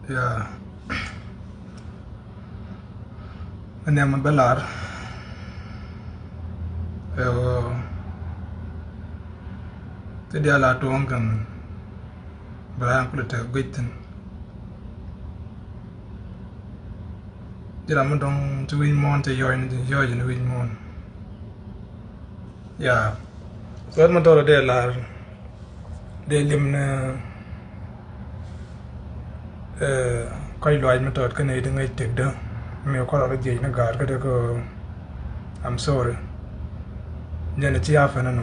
Yeah, anh em mình belar. Thì dia la tuang kan berang kulit guitin. Jadi mình dong tu win mon te yoy ni win mon. Yeah, so mình đâu dia la dia lim na coi loài mình tọt cái này đừng ngay tiệt đó. Mình có là gì nó gạt cái đó có I'm sorry. Nhân chỉ áp nó nữa.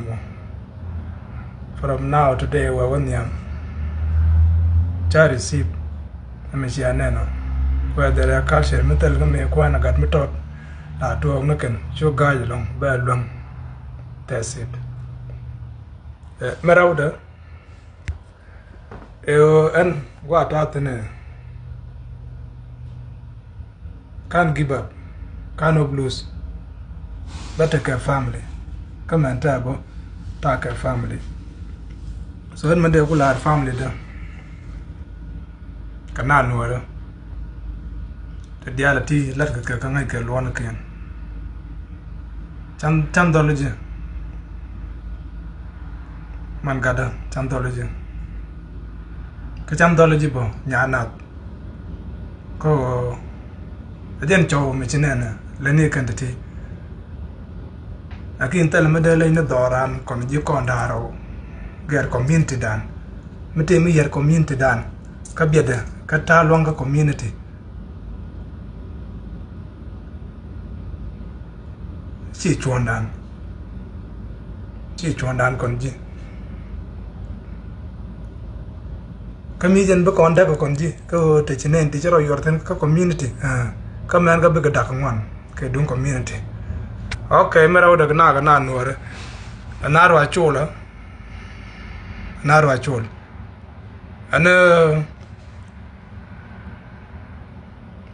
From now today we want them to receive Messiah neno whether their culture metal ga me kwa na gat metot la to no ken so ga long ba long that's it merauda en wa ta tene can't give up, can't lose, but take a family come and tabo take a family. So when man dey go la family da kana no ra the reality lat ka ngai ka lon ken cham dology man gada cham dology ka cham dology bo nya na ko ajen chow me chinena le ni kan ti akin tel me de le na doran kon ji kon daro ger community dan mete mi yer community dan ka bieda ka ta longa community chi chuan dan kon ji kami jen ba kon da kon ji ko te chinen ti chero yorten ka community ka man ga be ga dak ngwan ke dun community okay mera oda ga na nuore anaro achola naro achol ana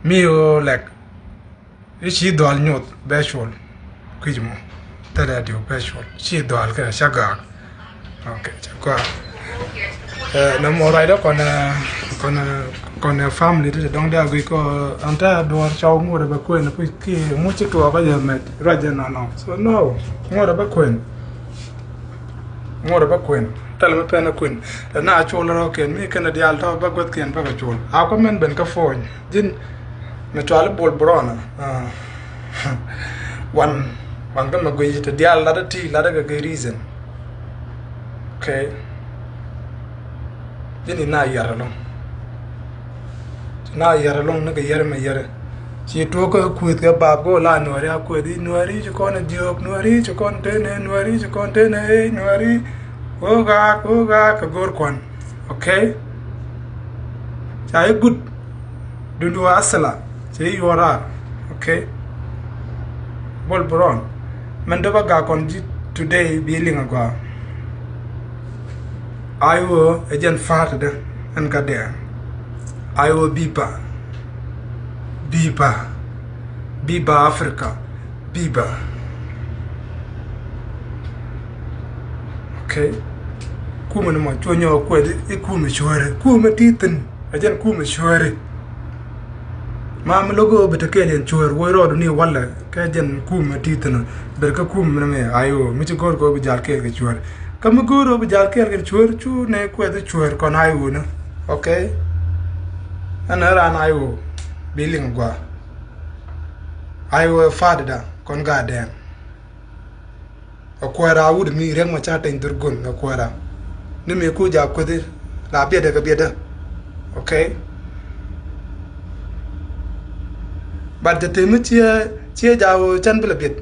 mio lek ichi dol nyot beshol kujmo tada dio beshol chi dol ka shaga okay chakwa na mo raida kona family de dong da gi ko anta do chaw mo da ba ko na ki mo chi to ka ya met raja no so no mo da ba ko talma pena kun na chola ro ken mi kana dial to ba got ken ba chol a ko men ben ka fon jin me twal bol brona wan ga ma gwe te dial la ti la ga reason okay jin na yara long na ga yara me yara chi to ko ku ga ba go la no ri ko di no ri ji ko na diop no ri ji kon te ne no ri ji kon te ne no ri Oga ka gor kon okay chai good dundu asala chai yora okay bol bron man do ga kon ji today bi linga gwa ayo ejen fat de en ga de ayo biba africa biba okay kuma no mo chonyo ko de kuma chore kuma titin ajen kuma chore mam logo betakelen chore wo rodo ni wala ka jen kuma titin berka kuma me ayo mi gor go bi jar kel ke chore kam goro bi jar kel ke chore chu ne ko de chore kon ayo na okay anara na ayo biling gwa ayo fadda kon gaden akwara wud mi reng ma chata indurgun akwara ni me ku ja ko de la bieda ga bieda okay but the temu chia jawo chan bla biet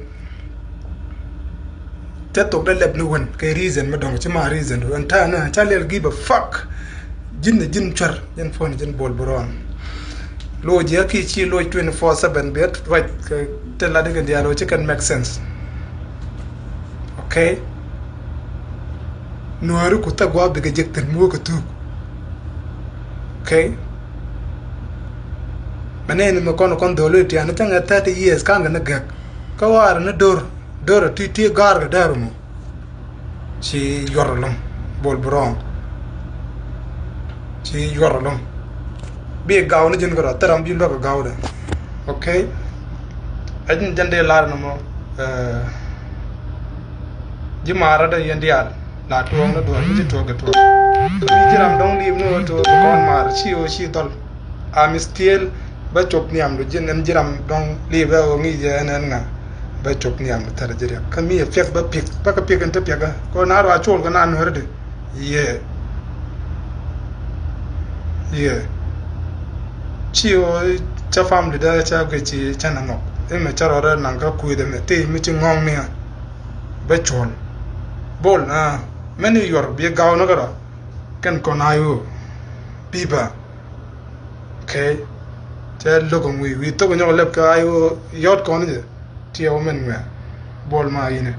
te tok da leb nu won ke reason ma dong ma reason ron ta na cha lel give a fuck jin char jin fon jin bol boron lo je ki chi lo 24/7 bet right te la de ga lo can make sense okay nuaru ku tagwa be jekten mo ko tu okay manen me kon dolo ti an tanga 30 years kan na gak ka war na dor ti gar ga darumo ci yorlom bol bron ci yorlom be gaw ni jin ko taram bi ndo ko gaw de okay ajin jande lar no mo jimara da yandial la to no do mi to ga to mi jiram dong li no to kon mar chi o chi tol amistiel ba chop ni am do jin en jiram dong li ba o ngi je nan nga ba chop ni am tar jere kami e fek ba pik ba ka pik en te pega ko na ro a chol ga nan horde ye chi o cha family da cha ga chi chana no e me cha ro nan ka ku de me te mi chi ngong mi ba chol bol na many yor bi gaw no ga kan ko na yu biba okay cha lo ko wi to ko nyol lep ka ayo yot ko ni ti o men me bol ma ine